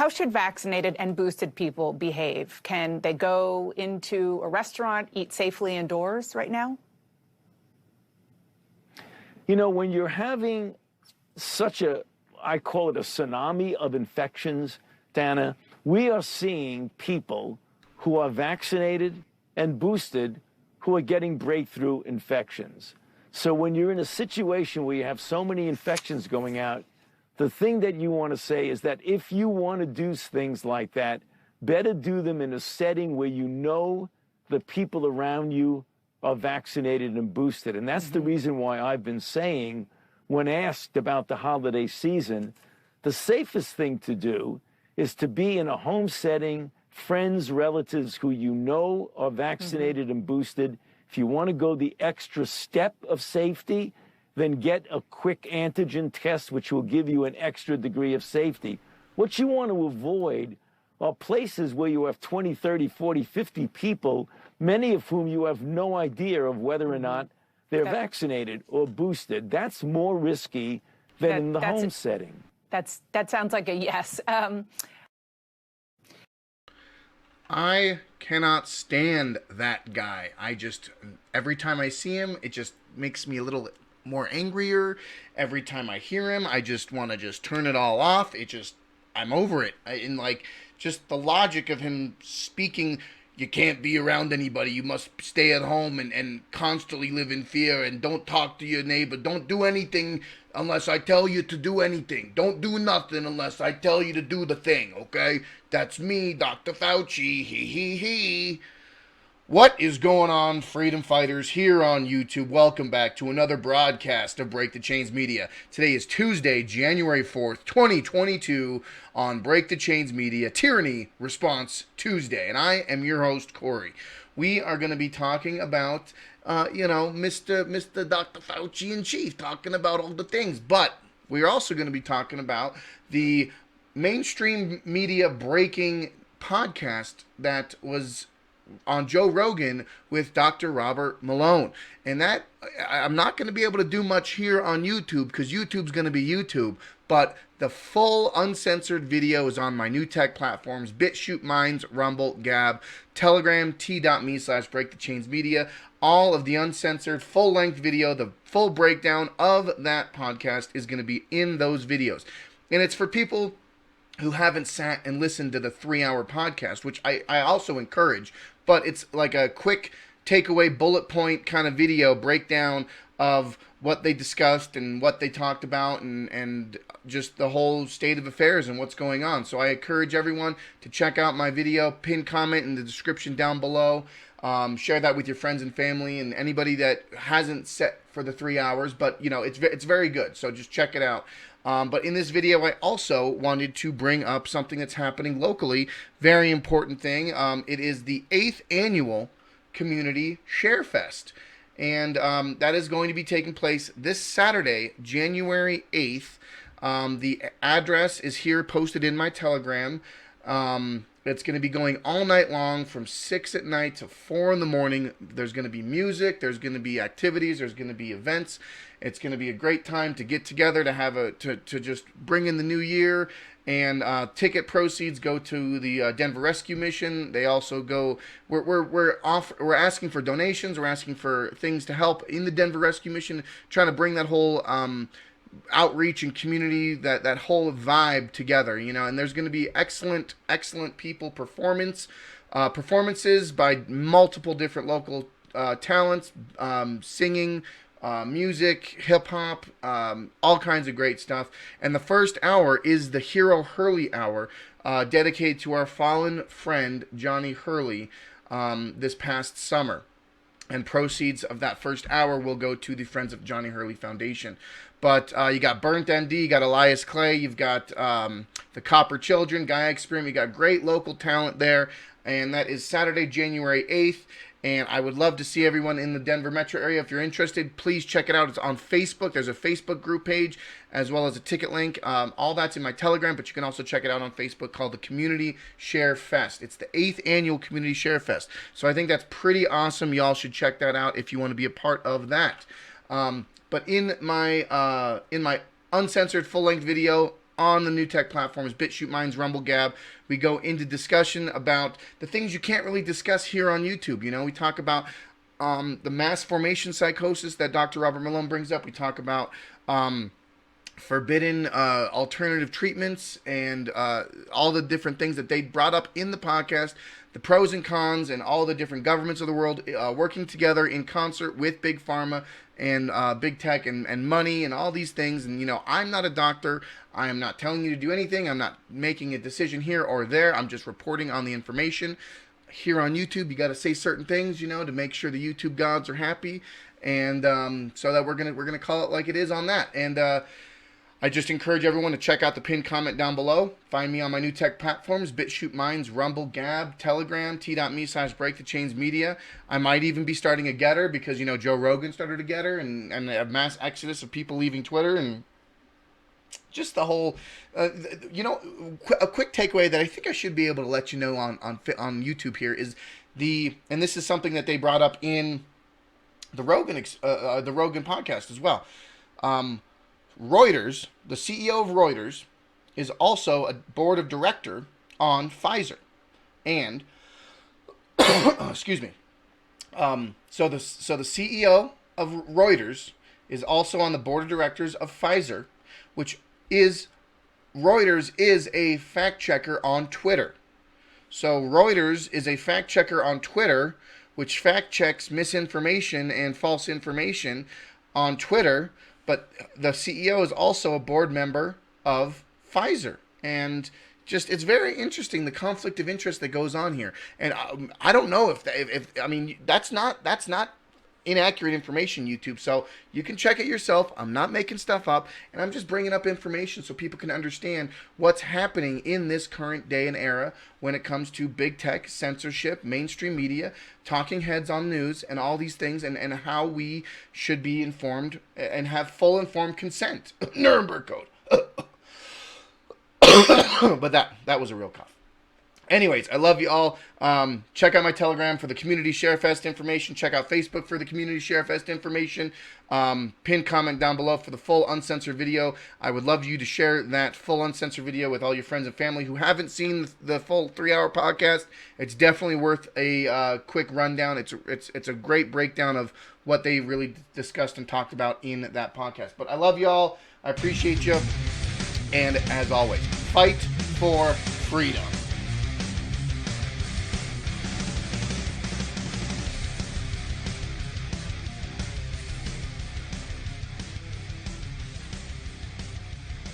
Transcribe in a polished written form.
how should vaccinated and boosted people behave? Can they go into a restaurant, eat safely indoors right now? You know, when you're having such a, I call it a tsunami of infections, Dana, we are seeing people who are vaccinated and boosted who are getting breakthrough infections. So when you're in a situation where you have so many infections going out, the thing that you want to say is that if you want to do things like that, better do them in a setting where you know the people around you are vaccinated and boosted. And that's the reason why I've been saying, when asked about the holiday season, the safest thing to do is to be in a home setting, friends, relatives who you know are vaccinated and boosted. If you want to go the extra step of safety, then get a quick antigen test, which will give you an extra degree of safety. What you want to avoid are places where you have 20, 30, 40, 50 people, many of whom you have no idea of whether or not they're vaccinated or boosted. That's more risky than in the home setting. That sounds like a yes. I cannot stand that guy. Every time I see him, it just makes me a little more angrier. Every time I hear him, I just want to just turn it all off. I'm over it. Just the logic of him speaking, you can't be around anybody, you must stay at home and constantly live in fear and don't talk to your neighbor, don't do anything unless I tell you to do anything, don't do nothing unless I tell you to do the thing, okay? That's me, Dr. Fauci, he. What is going on, freedom fighters, here on YouTube? Welcome back to another broadcast of Break the Chains Media. Today is Tuesday, January 4th, 2022, on Break the Chains Media, Tyranny Response Tuesday. And I am your host, Corey. We are going to be talking about, Mr. Dr. Fauci in chief, talking about all the things. But we're also going to be talking about the mainstream media breaking podcast that was on Joe Rogan with Dr. Robert Malone. And that, I'm not going to be able to do much here on YouTube because YouTube's going to be YouTube. But the full uncensored video is on my new tech platforms, BitChute, Minds, Rumble, Gab, Telegram, t.me/BreakTheChainsMedia. All of the uncensored full-length video, the full breakdown of that podcast is going to be in those videos. And it's for people who haven't sat and listened to the 3-hour podcast, which I also encourage, but it's like a quick takeaway bullet point kind of video breakdown of what they discussed and what they talked about and just the whole state of affairs and what's going on. So I encourage everyone to check out my video, pin comment in the description down below. Share that with your friends and family and anybody that hasn't set for the 3 hours, but it's very good. So just check it out. But in this video, I also wanted to bring up something that's happening locally. Very important thing. It is the 8th annual Community Share Fest. And that is going to be taking place this Saturday, January 8th. The address is here posted in my Telegram. It's going to be going all night long from 6 at night to 4 in the morning. There's going to be music. There's going to be activities. There's going to be events. It's going to be a great time to get together, to just bring in the new year. And ticket proceeds go to the Denver Rescue Mission. They also go. We're asking for donations. We're asking for things to help in the Denver Rescue Mission, trying to bring that whole outreach and community, that whole vibe together, and there's going to be excellent people performances by multiple different local talents, singing, music, hip-hop, all kinds of great stuff. And the first hour is the Hero Hurley Hour, dedicated to our fallen friend Johnny Hurley this past summer. And proceeds of that first hour will go to the Friends of Johnny Hurley Foundation. But you got Burnt ND, you got Elias Clay, you've got the Copper Children, Gaia Experiment, you got great local talent there. And that is Saturday, January 8th. And I would love to see everyone in the Denver metro area. If you're interested, please check it out. It's on Facebook. There's a Facebook group page as well as a ticket link. All that's in my Telegram, but you can also check it out on Facebook, called the Community Share Fest. It's the 8th annual Community Share Fest. So I think that's pretty awesome. Y'all should check that out if you want to be a part of that. But in my uncensored full-length video, on the new tech platforms, BitChute, Minds, Rumble, Gab. We go into discussion about the things you can't really discuss here on YouTube. You know, we talk about the mass formation psychosis that Dr. Robert Malone brings up. We talk about forbidden alternative treatments and all the different things that they brought up in the podcast, the pros and cons, and all the different governments of the world working together in concert with Big Pharma and Big Tech and money and all these things. And, you know, I'm not a doctor. I am not telling you to do anything. I'm not making a decision here or there. I'm just reporting on the information. Here on YouTube, you got to say certain things, you know, to make sure the YouTube gods are happy, and so that we're gonna call it like it is on that. And I just encourage everyone to check out the pinned comment down below. Find me on my new tech platforms: BitChute, Minds, Rumble, Gab, Telegram, t.me/BreakTheChainsMedia. I might even be starting a Getter because, you know, Joe Rogan started a Getter, and a mass exodus of people leaving Twitter, and just the whole, you know, a quick takeaway that I think I should be able to let you know on YouTube here is and this is something that they brought up in the Rogan podcast as well. Reuters, the CEO of Reuters, is also a board of director on Pfizer, and excuse me. So the CEO of Reuters is also on the board of directors of Pfizer, which is Reuters is a fact checker on Twitter. So Reuters is a fact checker on Twitter, which fact checks misinformation and false information on Twitter. But the CEO is also a board member of Pfizer. And just, it's very interesting, the conflict of interest that goes on here. And I don't know if I mean, that's not inaccurate information, YouTube. So you can check it yourself. I'm not making stuff up, and I'm just bringing up information so people can understand what's happening in this current day and era when it comes to big tech, censorship, mainstream media, talking heads on news, and all these things, and how we should be informed and have full informed consent. Nuremberg Code. But that was a real cough. Anyways, I love you all. Check out my Telegram for the Community ShareFest information. Check out Facebook for the Community ShareFest information. Pin comment down below for the full uncensored video. I would love you to share that full uncensored video with all your friends and family who haven't seen the full 3-hour podcast. It's definitely worth a quick rundown. It's a great breakdown of what they really discussed and talked about in that podcast. But I love you all. I appreciate you. And as always, fight for freedom.